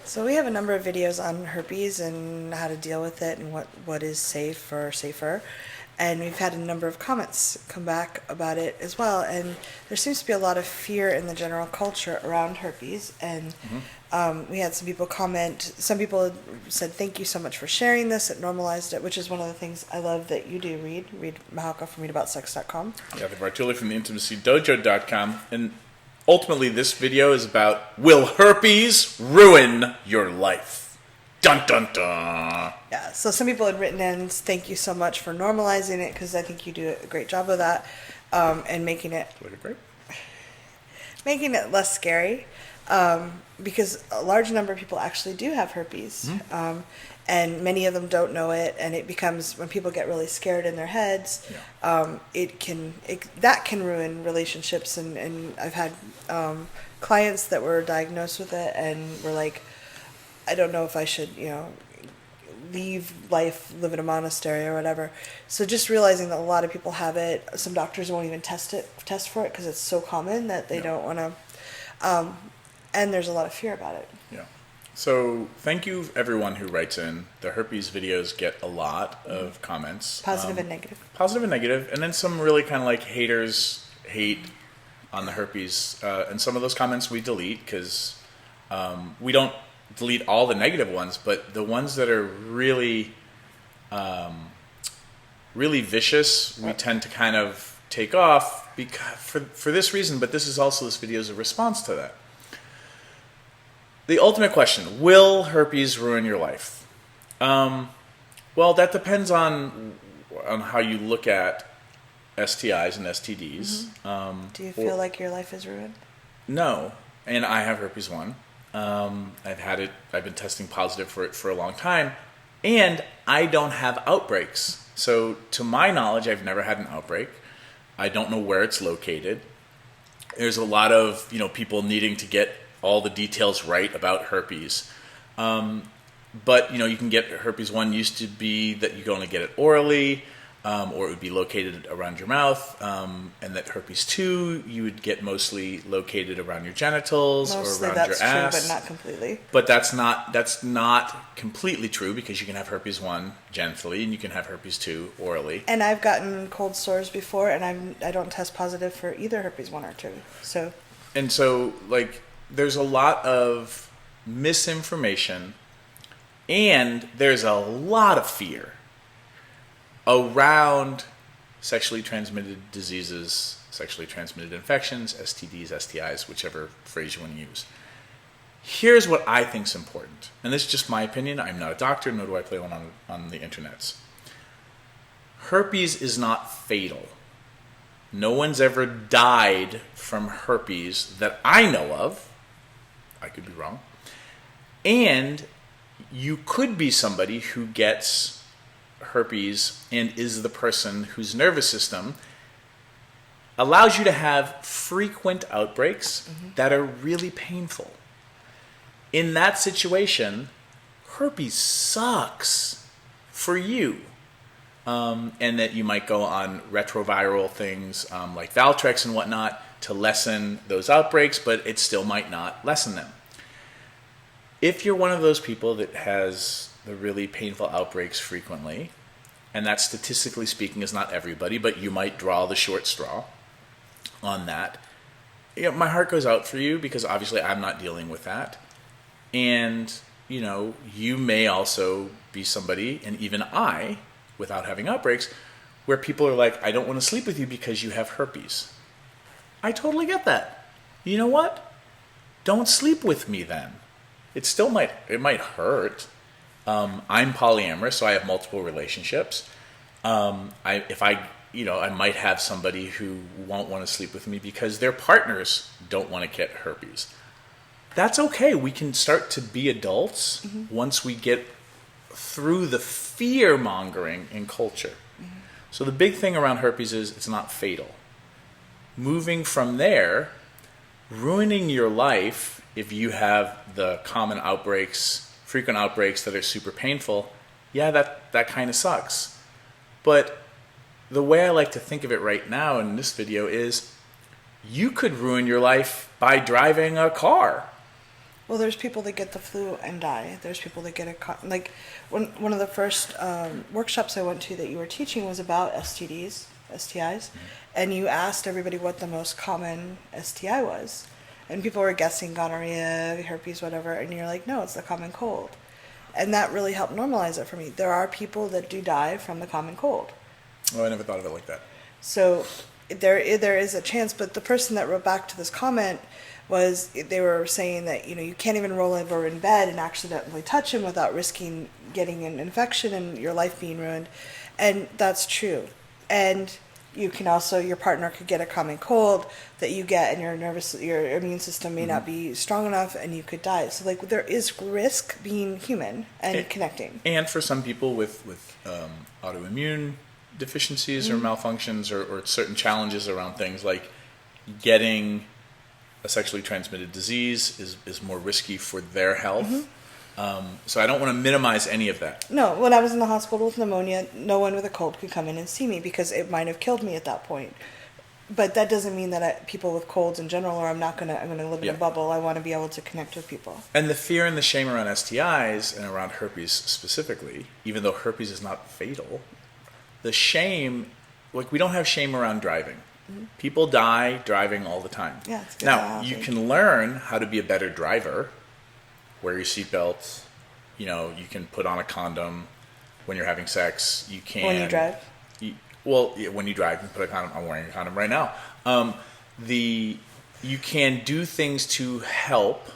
So we have a number of videos on herpes and how to deal with it and what is safe or safer. And we've had a number of comments come back about it as well. And there seems to be a lot of fear in the general culture around herpes. And we had some people comment. Some people said, thank you so much for sharing this. It normalized it, which is one of the things I love that you do, Reid. Reid Mahalka from ReidAboutSex.com. Cathy Bartulli from the IntimacyDojo.com. And ultimately, this video is about, will herpes ruin your life? Dun, dun, dun. Yeah, so some people had written in, thank you so much for normalizing it, because I think you do a great job of that, and making it less scary, because a large number of people actually do have herpes, and many of them don't know it, and it becomes, when people get really scared in their heads, that can ruin relationships, and I've had clients that were diagnosed with it and were like, I don't know if I should, leave life, live in a monastery or whatever. So just realizing that a lot of people have it. Some doctors won't even test for it because it's so common that they don't want to. And there's a lot of fear about it. Yeah. So thank you everyone who writes in. The herpes videos get a lot of comments. Positive and negative. Positive and negative. And then some really kind of like haters hate on the herpes. And some of those comments we delete because we don't delete all the negative ones, but the ones that are really, really vicious, we tend to kind of take off because, for this reason, but this video is a response to that. The ultimate question, will herpes ruin your life? Well, that depends on how you look at STIs and STDs. Do you feel like your life is ruined? No, and I have herpes 1. I've had it, I've been testing positive for it for a long time, and I don't have outbreaks. So to my knowledge, I've never had an outbreak. I don't know where it's located. There's a lot of, people needing to get all the details right about herpes. But, you can get herpes 1 used to be that you could only get it orally, or it would be located around your mouth, and that herpes 2 you would get mostly located around your genitals or around your ass. That's true, but not completely. But that's not completely true because you can have herpes 1 genitally and you can have herpes 2 orally. And I've gotten cold sores before, and I don't test positive for either herpes 1 or 2. So there's a lot of misinformation, and there's a lot of fear around sexually transmitted diseases, sexually transmitted infections, STDs, STIs, whichever phrase you want to use. Here's what I think is important, and this is just my opinion. I'm not a doctor, nor do I play one on the internets. Herpes is not fatal. No one's ever died from herpes that I know of. I could be wrong. And you could be somebody who gets herpes and is the person whose nervous system allows you to have frequent outbreaks that are really painful. In that situation, herpes sucks for you. And that you might go on retroviral things like Valtrex and whatnot to lessen those outbreaks, but it still might not lessen them. If you're one of those people that has the really painful outbreaks frequently, and that statistically speaking is not everybody, but you might draw the short straw on that, my heart goes out for you because obviously I'm not dealing with that. And, you may also be somebody, and even I, without having outbreaks, where people are like, I don't want to sleep with you because you have herpes. I totally get that. You know what? Don't sleep with me then. It might hurt. I'm polyamorous, so I have multiple relationships. I might have somebody who won't want to sleep with me because their partners don't want to get herpes. That's okay. We can start to be adults once we get through the fear-mongering in culture. So the big thing around herpes is it's not fatal. Moving from there, ruining your life if you have the common outbreaks, frequent outbreaks that are super painful, that kind of sucks. But the way I like to think of it right now in this video is you could ruin your life by driving a car. Well, there's people that get the flu and die. There's people that get like one of the first workshops I went to that you were teaching was about STDs, STIs, and you asked everybody what the most common STI was, and people were guessing gonorrhea, herpes, whatever, and you're like, no, it's the common cold, and that really helped normalize it for me. There are people that do die from the common cold. Oh, I never thought of it like that. So there is a chance, but the person that wrote back to this comment was they were saying that you can't even roll over in bed and accidentally touch him without risking getting an infection and your life being ruined, and that's true. And you can also, your partner could get a common cold that you get, and your immune system may not be strong enough, and you could die. So like there is risk being human and connecting. And for some people with autoimmune deficiencies or malfunctions or certain challenges around things like getting a sexually transmitted disease is more risky for their health. So I don't want to minimize any of that. No, when I was in the hospital with pneumonia, no one with a cold could come in and see me because it might have killed me at that point. But that doesn't mean that people with colds in general, or I'm going to live in a bubble. I want to be able to connect with people. And the fear and the shame around STIs and around herpes specifically, even though herpes is not fatal, the shame, like we don't have shame around driving. People die driving all the time. Yeah, it's good. Now, you can learn how to be a better driver. Wear your seatbelt. You can put on a condom when you're having sex. You can. When you drive? When you drive, you can put a condom. I'm wearing a condom right now. You can do things to help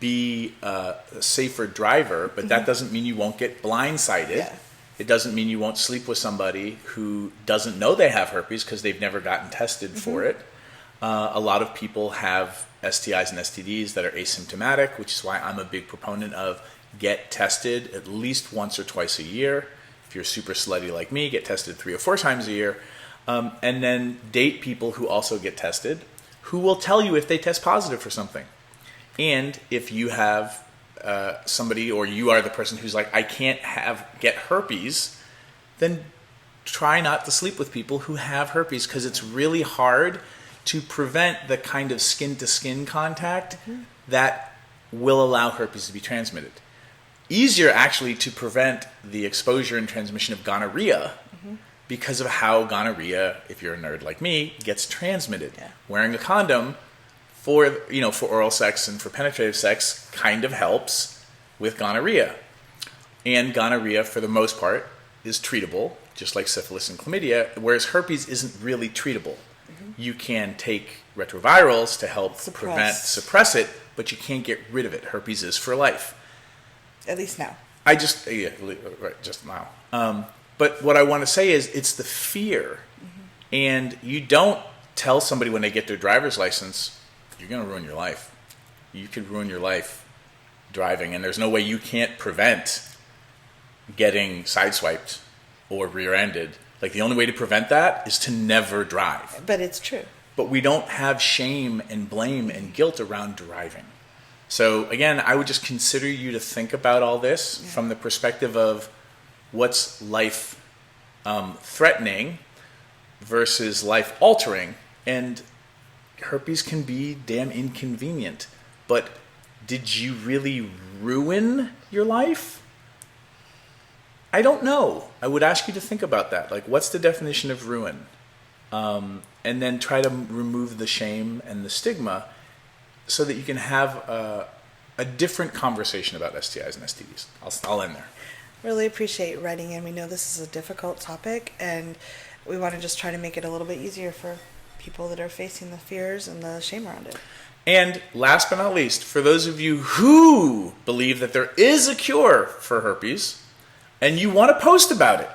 be a safer driver, but that doesn't mean you won't get blindsided. Yeah. It doesn't mean you won't sleep with somebody who doesn't know they have herpes because they've never gotten tested for it. A lot of people have STIs and STDs that are asymptomatic, which is why I'm a big proponent of get tested at least once or twice a year. If you're super slutty like me, get tested 3 or 4 times a year. And then date people who also get tested, who will tell you if they test positive for something. And if you have somebody, or you are the person who's like, I can't get herpes, then try not to sleep with people who have herpes, because it's really hard to prevent the kind of skin-to-skin contact that will allow herpes to be transmitted. Easier actually to prevent the exposure and transmission of gonorrhea because of how gonorrhea, if you're a nerd like me, gets transmitted. Yeah. Wearing a condom for oral sex and for penetrative sex kind of helps with gonorrhea. And gonorrhea, for the most part, is treatable, just like syphilis and chlamydia, whereas herpes isn't really treatable. You can take retrovirals to help suppress it, but you can't get rid of it. Herpes is for life. At least now. Just now. But what I want to say is it's the fear. And you don't tell somebody when they get their driver's license, you're going to ruin your life. You could ruin your life driving, and there's no way you can't prevent getting sideswiped or rear-ended. Like, the only way to prevent that is to never drive. But it's true. But we don't have shame and blame and guilt around driving. So, again, I would just consider you to think about all this from the perspective of what's life-threatening versus life-altering. And herpes can be damn inconvenient. But did you really ruin your life? I don't know. I would ask you to think about that. Like, what's the definition of ruin? And then try to remove the shame and the stigma so that you can have a different conversation about STIs and STDs. I'll end there. Really appreciate writing in. We know this is a difficult topic, and we want to just try to make it a little bit easier for people that are facing the fears and the shame around it. And last but not least, for those of you who believe that there is a cure for herpes and you want to post about it,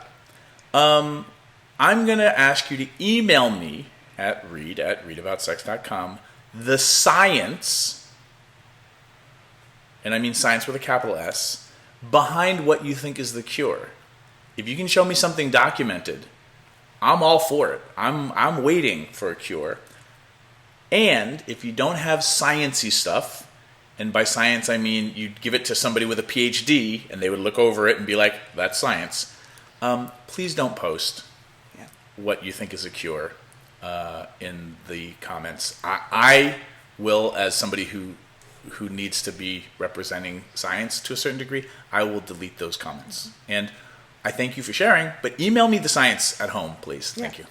I'm going to ask you to email me at Reid@ReidAboutSex.com the science, and I mean science with a capital S, behind what you think is the cure. If you can show me something documented, I'm all for it. I'm waiting for a cure. And if you don't have science-y stuff, and by science I mean you'd give it to somebody with a PhD and they would look over it and be like, that's science, please don't post what you think is a cure in the comments. I will, as somebody who who needs to be representing science to a certain degree, I will delete those comments. And I thank you for sharing, but email me the science at home, please. Thank you.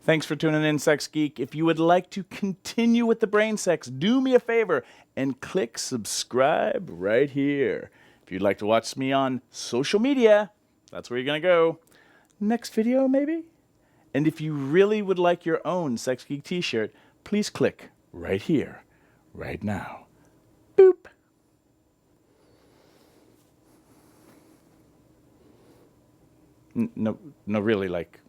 Thanks for tuning in, Sex Geek. If you would like to continue with the brain sex, do me a favor and click subscribe right here. If you'd like to watch me on social media, that's where you're going to go. Next video, maybe? And if you really would like your own Sex Geek t-shirt, please click right here, right now. Boop. No, really, like...